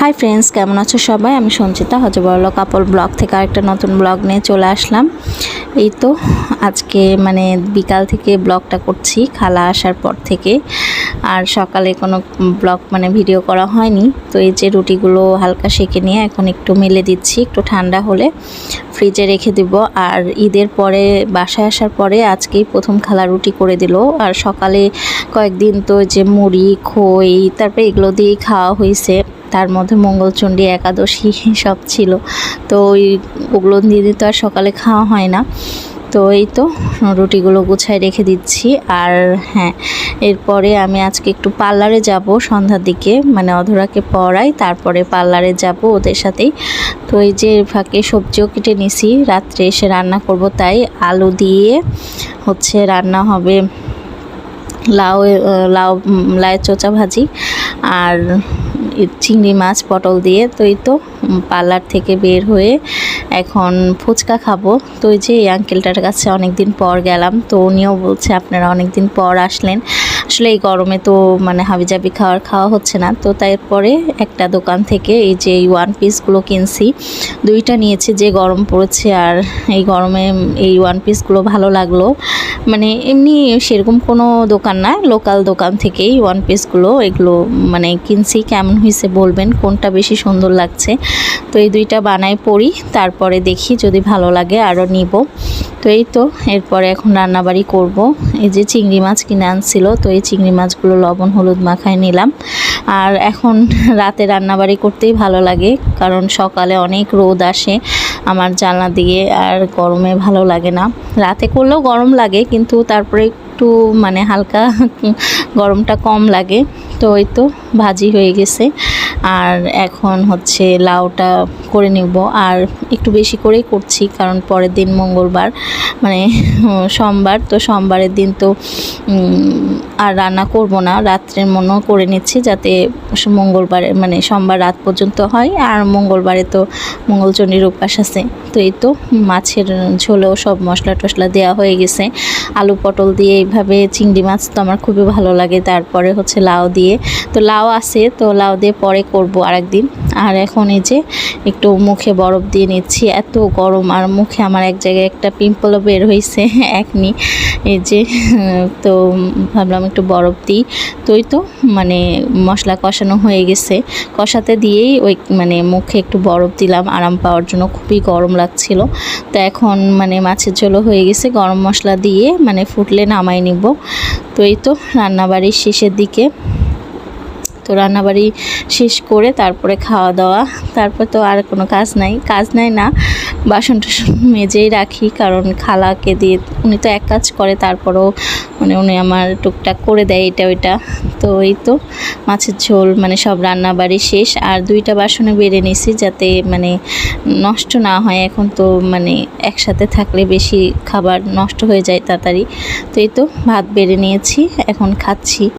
Hi friends, কেমন আছো সবাই? আমি সঞ্চিতা হজবরল কাপল ব্লগ থেকে আরেকটা নতুন ব্লগ নিয়ে চলে আসলাম। এই তো আজকে বিকাল থেকে ব্লগটা করছি, খালা আসার পর থেকে। আর সকালে কোনো ব্লগ ভিডিও করা হয়নি। তো এই যে রুটিগুলো হালকা সেঁকে নিয়ে এখন একটু মেলে দিচ্ছি, একটু ঠান্ডা হলে ফ্রিজে রেখে দিব। আর ঈদের পরে বাসায় আসার পরে আজকেই প্রথম খালা রুটি করে দিল। আর সকালে কয়েকদিন তো যে মুড়ি খই তারপরে এগুলো দিয়েই খাওয়া হয়েছে। তার মধ্যে মঙ্গলচণ্ডী একাদশী সব ছিল, তো ওগুলো দিয়ে তো আর সকালে খাওয়া হয় না। তো এই তো রুটিগুলো গুছায় রেখে দিচ্ছি। আর হ্যাঁ, এরপরে আমি আজকে একটু পার্লারে যাব সন্ধ্যার দিকে, অধরাকে পড়াই, তারপরে পার্লারে যাব ওদের সাথেই। তো এই যে ফাঁকে সবজিও কেটে নিছি, রাত্রে এসে রান্না করব, তাই আলু দিয়ে রান্না হবে লাউয়ের চোচা ভাজি আর চিংড়ি মাছ পটল দিয়ে। তো এই তো পার্লার থেকে বের হয়ে এখন ফুচকা খাবো। তো এই যে এই আঙ্কেলটার কাছে অনেক দিন পর গেলাম, তো উনিও বলছে আপনারা অনেক দিন পর আসলেন। আসলে এই গরমে তো হাবিজাবি খাওয়া হচ্ছে না। তো তারপরে একটা দোকান থেকে এই যে এই ওয়ান পিসগুলো কিনছি, দুইটা নিয়েছি, যে গরম পড়েছে আর এই গরমে এই ওয়ান পিসগুলো ভালো লাগলো। এমনি সেরকম কোনো দোকান না, লোকাল দোকান থেকেই ওয়ান পিসগুলো এগুলো কিনছি। কেমন হয়েছে বলবেন, কোনটা বেশি সুন্দর লাগছে। তো এই দুইটা বানাই পড়ি, তারপরে দেখি যদি ভালো লাগে আরও নিব। তো এই তো এরপরে এখন রান্নাবাড়ি করব। এই যে চিংড়ি মাছ কিনে আনছিল, তো এই চিংড়ি মাছগুলো লবণ হলুদ মাখায় নিলাম। আর এখন রাতে রান্নাবাড়ি করতেই ভালো লাগে, কারণ সকালে অনেক রোদ আসে আমার জানলা দিয়ে, আর গরমে ভালো লাগে না। রাতে করলেও গরম লাগে, কিন্তু তারপরে একটু হালকা গরমটা কম লাগে। তো ওই তো ভাজি হয়ে গেছে, আর এখন লাউটা করে নিব। আর একটু বেশি করেই করছি, কারণ পরের দিন মঙ্গলবার সোমবার, তো সোমবারের দিন তো আর রান্না করব না, রাত্রের মনেও করে নিচ্ছি, যাতে মঙ্গলবারে সোমবার রাত পর্যন্ত হয়। আর মঙ্গলবারে তো মঙ্গলচণ্ডীর উপাস আছে। তো এই তো মাছের ঝোলেও সব মশলা টশলা দেওয়া হয়ে গেছে। আলু পটল দিয়ে এইভাবে চিংড়ি মাছ তো আমার খুবই ভালো লাগে। তারপরে লাউ দিয়ে, তো লাউ আছে, তো লাউ দিয়ে পরে করব আরেকদিন। আর এখন এই যে একটু মুখে বরফ দিয়ে নিচ্ছি, এত গরম। আর মুখে আমার এক জায়গায় একটা পিম্পলও বের হয়েছে একনি, এই যে। তো ভাবলাম একটু বরফ দিই। তো ওই তো মশলা কষানো হয়ে গেছে, কষাতে দিয়েই ওই মুখে একটু বরফ দিলাম আরাম পাওয়ার জন্য, খুবই গরম লাগছিল। তো এখন মাছের ঝোলও হয়ে গেছে, গরম মশলা দিয়ে ফুটলে নামাই নিব। তো এই তো রান্নাবাড়ির শেষের দিকে, তো রান্নাবাড়ি শেষ করে তারপরে খাওয়া দাওয়া, তারপর তো আর কোনো কাজ নাই না, বাসন টাসন মেজেই রাখি, কারণ খালাকে দিয়ে, উনি তো এক কাজ করে, তারপরেও উনি আমার টুকটাক করে দেয় এটা ওইটা। তো এই তো মাছের ঝোল সব রান্নাবাড়ি শেষ। আর দুইটা বাসনে বেড়ে নিছি, যাতে নষ্ট না হয়। এখন তো একসাথে থাকলে বেশি খাবার নষ্ট হয়ে যায় তাড়াতাড়ি। তো এই তো ভাত বেড়ে নিয়েছি, এখন খাচ্ছি।